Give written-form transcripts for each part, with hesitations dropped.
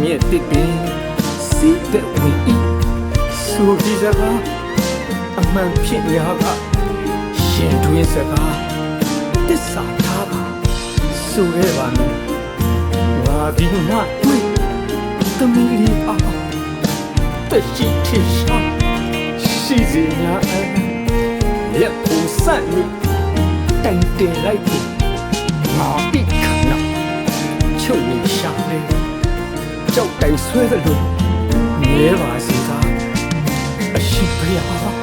မြင့်တစ်ပင်စီးတဲ့ဝင်ဤဆိုဒီစကားအမှန်ဖြစ်ညာကရှင်တွင်စကားတစ္ဆာထားပါဆိုရဲပါမည်ငါဒီငါတွေ့သမီးလေးအားတရှိထရှာရှိစေများအလက်ကိုစက်နေတိုင်တင်လိုက်ပြီငါအိခဏချုပ်နေရှာလေကြောက်တိုင်ဆွဲသလိုမြဲပါစေသာအရှိဖျား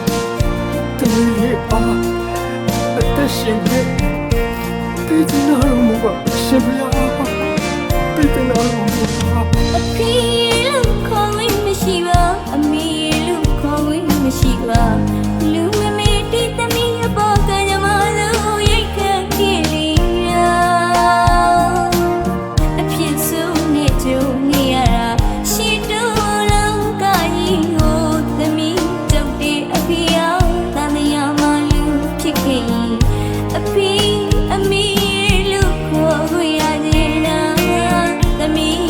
တမီးလေးအားအသက်ရှင်နေပြည်သူနာတော်မူပါရှင်ဖျားပြည်သူနာတော်မူပါအဖေလူခေါ်ဝင်မရှိပါအမေလူခေါ်ဝင်မရှိပါလူမမေတီးသမီးအပေါ်ကညမလို့ရိတ်ခတ်ကြည့်လီရာအဖြစ်ဆုံးနဲ့ကြုံနေရတာရှိတူလုံးကကြီးကိုသမီးကြောက်တဲ့အဖေအောင်တန်မြာမလူဖြစ်ခဲ့ရင်အဖေအမေလူခေါ်ဝင်ရနေတာသမီး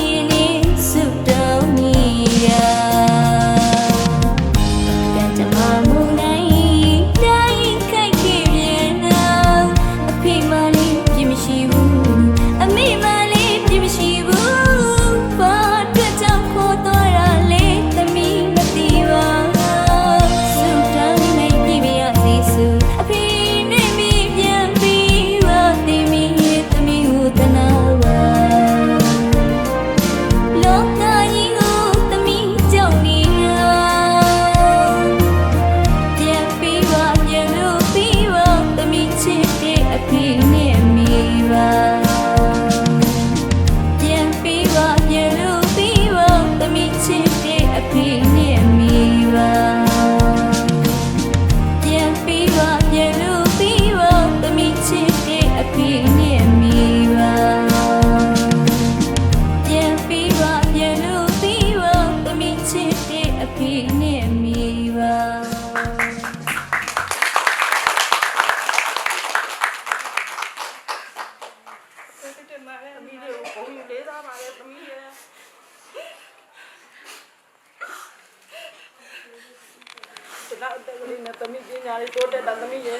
နောက်တဲ့ကလေးနဲ့သမီးပညာလေးတိုးတက်တာသမီးရဲ့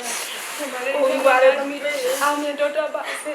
ဟိုပါလေသမီးလေးအောင်မြင်တိုးတက်ပါစေ